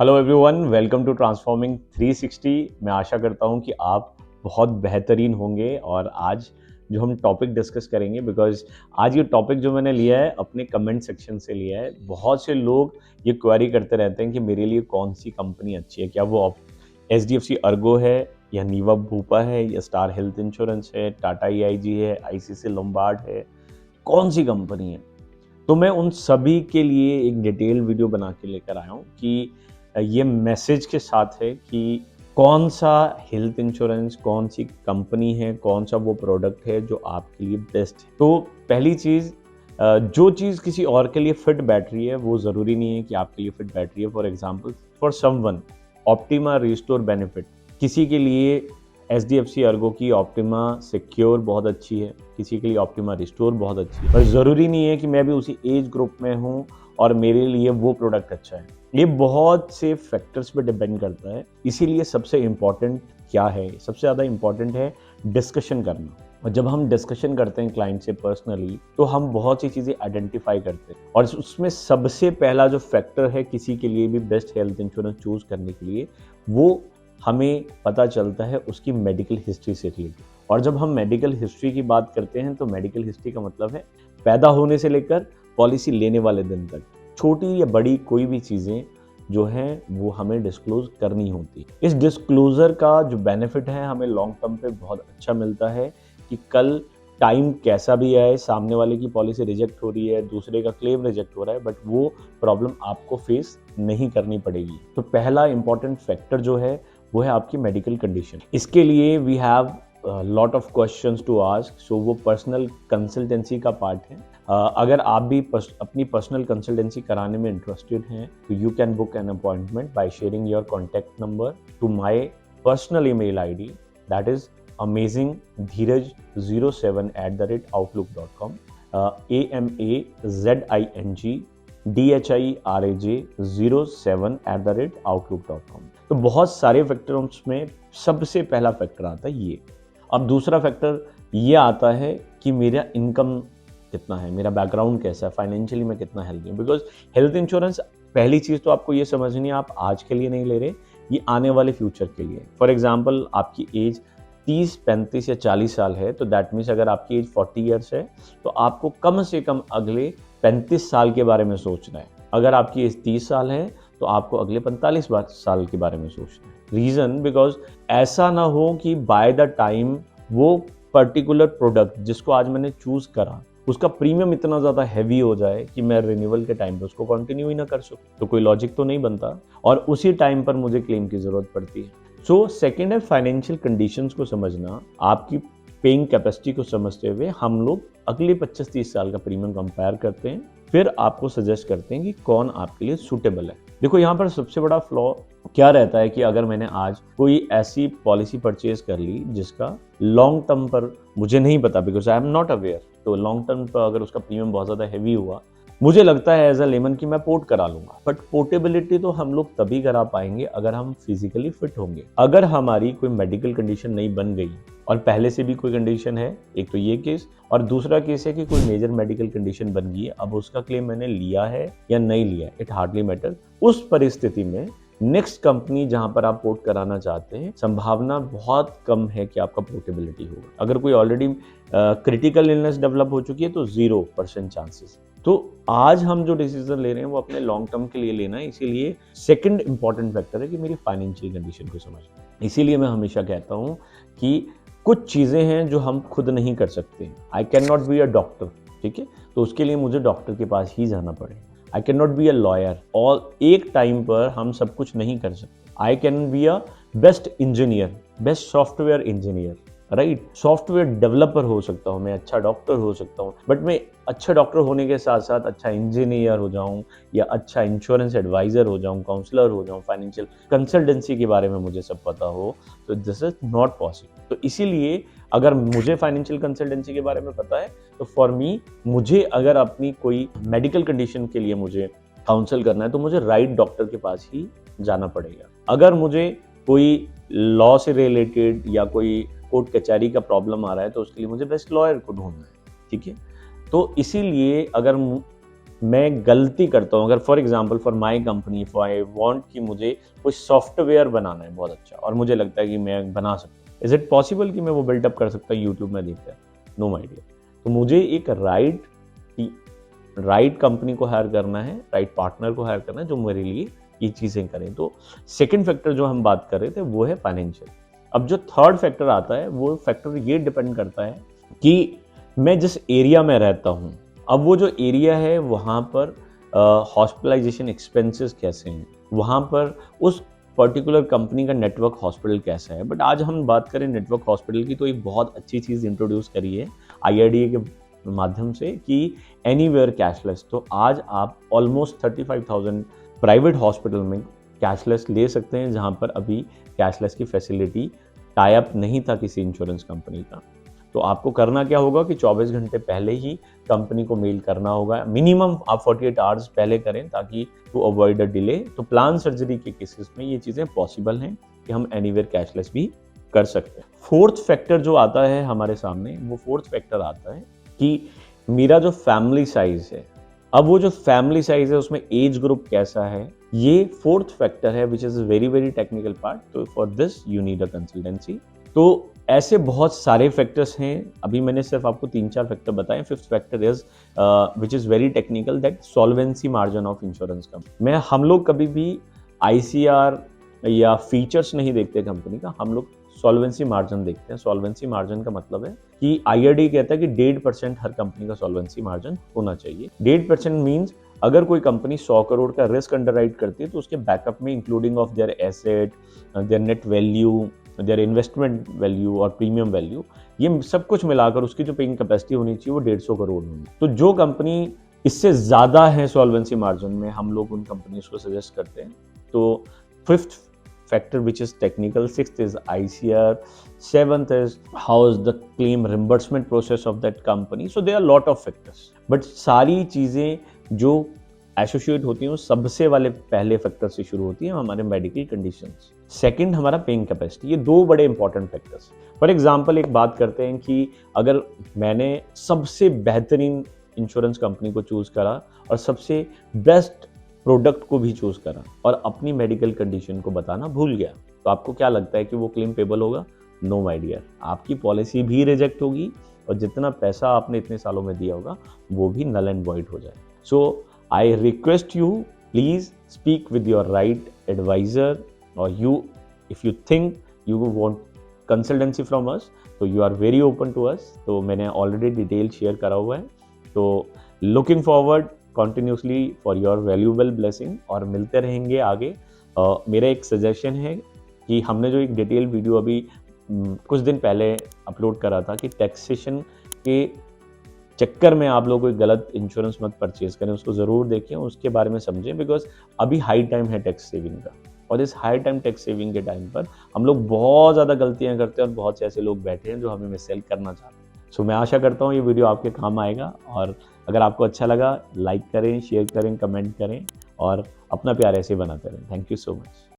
Hello everyone, welcome to transforming 360। मैं आशा करता हूं कि आप बहुत बेहतरीन होंगे। और आज जो हम टॉपिक डिस्कस करेंगे, बिकॉज आज ये टॉपिक जो मैंने लिया है अपने कमेंट सेक्शन से लिया है। बहुत से लोग ये क्वेरी करते रहते हैं कि मेरे लिए कौन सी कंपनी अच्छी है, क्या वो HDFC अर्गो है या नीवा भूपा है या स्टार हेल्थ इंश्योरेंस है, टाटा EIG है, ICICI लोम्बार्ड है, कौन सी कंपनी है। तो मैं उन सभी के लिए एक डिटेल वीडियो बना के लेकर आया हूँ कि ये मैसेज के साथ है कि कौन सा हेल्थ इंश्योरेंस, कौन सी कंपनी है, कौन सा वो प्रोडक्ट है जो आपके लिए बेस्ट है। तो पहली चीज़, जो चीज़ किसी और के लिए फिट बैठ रही है वो ज़रूरी नहीं है कि आपके लिए फिट बैठ रही है। For example, for someone optima restore benefit, किसी के लिए HDFC अर्गो की ऑप्टिमा सिक्योर बहुत अच्छी है, किसी के लिए ऑप्टिमा रिस्टोर बहुत अच्छी है। पर ज़रूरी नहीं है कि मैं भी उसी एज ग्रुप में हूँ और मेरे लिए वो प्रोडक्ट अच्छा है। ये बहुत से फैक्टर्स पे डिपेंड करता है। इसीलिए सबसे इम्पॉर्टेंट क्या है, सबसे ज़्यादा इम्पॉर्टेंट है डिस्कशन करना। और जब हम डिस्कशन करते हैं क्लाइंट से पर्सनली, तो हम बहुत सी चीज़ें आइडेंटिफाई करते हैं। और उसमें सबसे पहला जो फैक्टर है किसी के लिए भी बेस्ट हेल्थ इंश्योरेंस चूज करने के लिए, वो हमें पता चलता है उसकी मेडिकल हिस्ट्री से रिलेटेड। और जब हम मेडिकल हिस्ट्री की बात करते हैं तो मेडिकल हिस्ट्री का मतलब है पैदा होने से लेकर पॉलिसी लेने वाले दिन तक छोटी या बड़ी कोई भी चीज़ें जो हैं वो हमें डिस्क्लोज करनी होती है। इस डिस्क्लोजर का जो बेनिफिट है हमें लॉन्ग टर्म पे बहुत अच्छा मिलता है कि कल टाइम कैसा भी आए, सामने वाले की पॉलिसी रिजेक्ट हो रही है, दूसरे का क्लेम रिजेक्ट हो रहा है, बट वो प्रॉब्लम आपको फेस नहीं करनी पड़ेगी। तो पहला इंपॉर्टेंट फैक्टर जो है वो है आपकी मेडिकल कंडीशन। इसके लिए we have lot of questions to ask, so वो पर्सनल कंसल्टेंसी का पार्ट है। अगर आप भी अपनी पर्सनल कंसल्टेंसी कराने में इंटरेस्टेड हैं तो you can book an appointment by sharing your contact number two my personal email ID, that is amazingdheeraj07@outlook.com, amazingdhiraj07@outlook.com। तो बहुत सारे फैक्टर्स में सबसे पहला फैक्टर आता है ये। अब दूसरा फैक्टर ये आता है कि मेरा इनकम कितना है, मेरा बैकग्राउंड कैसा है, फाइनेंशियली मैं कितना हेल्दी हूँ। बिकॉज हेल्थ इंश्योरेंस, पहली चीज़ तो आपको ये समझनी है, आप आज के लिए नहीं ले रहे, ये आने वाले फ्यूचर के लिए। फॉर एग्जाम्पल, आपकी एज 30, 35 या 40 साल है, तो दैट मीन्स अगर आपकी एज 40 ईयर्स है तो आपको कम से कम अगले 35 साल के बारे में सोचना है। अगर आपकी एज 30 साल है तो आपको अगले 45 साल के बारे में सोचना है। रीज़न, बिकॉज ऐसा ना हो कि बाय द टाइम वो पर्टिकुलर प्रोडक्ट जिसको आज मैंने चूज़ करा उसका प्रीमियम इतना ज़्यादा हैवी हो जाए कि मैं रिन्यूअल के टाइम पे उसको कंटिन्यू ही ना कर सकूं। तो कोई लॉजिक तो नहीं बनता और उसी टाइम पर मुझे क्लेम की ज़रूरत पड़ती है। सो सेकेंड है फाइनेंशियल कंडीशंस को समझना। आपकी पेइंग कैपेसिटी को समझते हुए हम लोग अगले 25-30 साल का प्रीमियम कंपेयर करते हैं, फिर आपको सजेस्ट करते हैं कि कौन आपके लिए सूटेबल है। देखो, यहाँ पर सबसे बड़ा फ्लॉ क्या रहता है कि अगर मैंने आज कोई ऐसी पॉलिसी परचेज कर ली जिसका लॉन्ग टर्म पर मुझे नहीं पता, because I am not aware, तो लॉन्ग टर्म पर अगर उसका प्रीमियम बहुत ज़्यादा हैवी हुआ, मुझे लगता है एज अ लेमन कि मैं पोर्ट करा लूंगा। बट पोर्टेबिलिटी तो हम लोग तभी करा पाएंगे अगर हम फिजिकली फिट होंगे। अगर हमारी कोई मेडिकल कंडीशन नहीं बन गई और पहले से भी कोई कंडीशन है, एक तो ये केस, और दूसरा केस है कि कोई मेजर मेडिकल कंडीशन बन गई है, अब उसका क्लेम मैंने लिया है या नहीं लिया, इट हार्डली मैटर। उस परिस्थिति में नेक्स्ट कंपनी जहां पर आप पोर्ट कराना चाहते हैं, संभावना बहुत कम है कि आपका पोर्टेबिलिटी होगा। अगर कोई ऑलरेडी क्रिटिकल इलनेस डेवलप हो चुकी है तो 0% चांसेस। तो आज हम जो डिसीजन ले रहे हैं वो अपने लॉन्ग टर्म के लिए लेना है। इसीलिए सेकंड इंपॉर्टेंट फैक्टर है कि मेरी फाइनेंशियल कंडीशन को समझना। इसीलिए मैं हमेशा कहता हूं कि कुछ चीज़ें हैं जो हम खुद नहीं कर सकते। I can not be a doctor, ठीक है, तो उसके लिए मुझे डॉक्टर के पास ही जाना पड़ेगा। I can not be a lawyer, और एक टाइम पर हम सब कुछ नहीं कर सकते। I can be a best engineer, best software engineer, right, software developer हो सकता हूँ मैं, अच्छा डॉक्टर हो सकता हूँ, बट मैं अच्छा डॉक्टर होने के साथ साथ अच्छा इंजीनियर हो जाऊँ या अच्छा इंश्योरेंस एडवाइजर हो जाऊँ, काउंसलर हो जाऊँ, फाइनेंशियल कंसल्टेंसी के बारे में मुझे सब पता हो, तो दिस इज नॉट पॉसिबल। तो इसीलिए अगर मुझे फाइनेंशियल कंसल्टेंसी के बारे में पता है तो फॉर मी, मुझे अगर अपनी कोई मेडिकल कंडीशन के लिए मुझे काउंसल करना है तो मुझे राइट डॉक्टर के पास ही जाना पड़ेगा। अगर मुझे कोई लॉ से रिलेटेड या कोई कोर्ट कचहरी का प्रॉब्लम आ रहा है तो उसके लिए मुझे बेस्ट लॉयर को ढूंढना है, ठीक है। तो इसीलिए अगर मैं गलती करता हूँ, अगर for example for my company if I want कि मुझे कोई सॉफ्टवेयर बनाना है बहुत अच्छा और मुझे लगता है कि मैं बना सकता हूँ, इज इट पॉसिबल कि मैं वो बिल्डअप कर सकता हूँ यूट्यूब में देखकर? No idea. तो मुझे एक राइट कंपनी को हायर करना है, राइट पार्टनर को हायर करना है जो मेरे लिए ये चीज़ें करें। तो सेकेंड फैक्टर जो हम बात कर रहे थे वो है फाइनेंशियल। अब जो थर्ड फैक्टर आता है वो फैक्टर ये डिपेंड करता है कि मैं जिस एरिया में रहता हूँ, अब वो जो एरिया है वहाँ पर हॉस्पिटलाइजेशन एक्सपेंसेस कैसे हैं, वहाँ पर उस पर्टिकुलर कंपनी का नेटवर्क हॉस्पिटल कैसा है। बट आज हम बात करें नेटवर्क हॉस्पिटल की, तो एक बहुत अच्छी चीज़ इंट्रोड्यूस करी है IRDA के माध्यम से कि एनीवेयर कैशलेस। तो आज आप ऑलमोस्ट 35,000 प्राइवेट हॉस्पिटल में कैशलेस ले सकते हैं, जहाँ पर अभी कैशलेस की फैसिलिटी टाई अप नहीं था किसी इंश्योरेंस कंपनी का। तो आपको करना क्या होगा कि 24 घंटे पहले ही कंपनी को मेल करना होगा, मिनिमम आप 48 आवर्स पहले करें ताकि टू अवॉइड अ डिले। तो प्लान सर्जरी के केसेस में ये चीज़ें पॉसिबल हैं कि हम एनीवेयर कैशलेस भी कर सकते हैं। फोर्थ फैक्टर जो आता है हमारे सामने, वो फोर्थ फैक्टर आता है कि मेरा जो फैमिली साइज है, अब वो जो फैमिली साइज है उसमें एज ग्रुप कैसा है, ये फोर्थ फैक्टर है which is very very technical part. तो for this you need a consultancy. तो ऐसे बहुत सारे फैक्टर्स हैं, अभी मैंने सिर्फ आपको 3-4 फैक्टर बताए। Fifth factor is which is very technical, that solvency margin of insurance company. हम लोग कभी भी ICR या फीचर्स नहीं देखते कंपनी का, हम लोग सॉल्वेंसी मार्जिन देखते हैं। सॉल्वेंसी मार्जिन का मतलब है कि IRD कहता है कि 1.5% हर कंपनी का सॉल्वेंसी मार्जिन होना चाहिए। 1.5% मीन्स अगर कोई कंपनी 100 करोड़ का रिस्क अंडरराइट करती है तो उसके बैकअप में including of their asset, there net value, their investment value और प्रीमियम वैल्यू, ये सब कुछ मिलाकर उसकी जो पेइंग कैपेसिटी होनी चाहिए वो 150 करोड़ होनी। तो जो कंपनी इससे ज़्यादा है सॉल्वेंसी मार्जिन में, हम लोग उन कंपनीज को सजेस्ट करते हैं। तो fifth factor which is technical, sixth is ICR, seventh is how is the claim reimbursement process of that company. So there are lot of factors, but सारी चीज़ें जो एसोसिएट होती हैं वो सबसे वाले पहले फैक्टर से शुरू होती हैं, हमारे मेडिकल कंडीशंस। सेकंड हमारा पेइंग कैपेसिटी। ये दो बड़े इंपॉर्टेंट फैक्टर्स। फॉर एग्जांपल एक बात करते हैं कि अगर मैंने सबसे बेहतरीन इंश्योरेंस कंपनी को चूज़ करा और सबसे बेस्ट प्रोडक्ट को भी चूज़ करा और अपनी मेडिकल कंडीशन को बताना भूल गया, तो आपको क्या लगता है कि वो क्लेम पेबल होगा? नो माय डियर, आपकी पॉलिसी भी रिजेक्ट होगी और जितना पैसा आपने इतने सालों में दिया होगा वो भी नल एंड वॉइड हो जाए। So I request you, please speak with your right advisor, और you if you think you want consultancy from us, तो you are very open to us. तो मैंने ऑलरेडी डिटेल शेयर करा हुआ है। तो looking forward continuously for your valuable blessing, और मिलते रहेंगे आगे। मेरा एक सजेशन है कि हमने जो एक डिटेल वीडियो अभी कुछ दिन पहले अपलोड करा था कि टैक्सेशन के चक्कर में आप लोग कोई गलत इंश्योरेंस मत परचेज करें, उसको ज़रूर देखें, उसके बारे में समझें, बिकॉज अभी हाई टाइम है टैक्स सेविंग का। और इस हाई टाइम टैक्स सेविंग के टाइम पर हम लोग बहुत ज़्यादा गलतियाँ करते हैं और बहुत से ऐसे लोग बैठे हैं जो हमें मिससेल करना चाहते हैं। सो मैं आशा करता हूँ ये वीडियो आपके काम आएगा, और अगर आपको अच्छा लगा लाइक करें, शेयर करें, कमेंट करें और अपना प्यार ऐसे बनाते रहें। Thank you so much.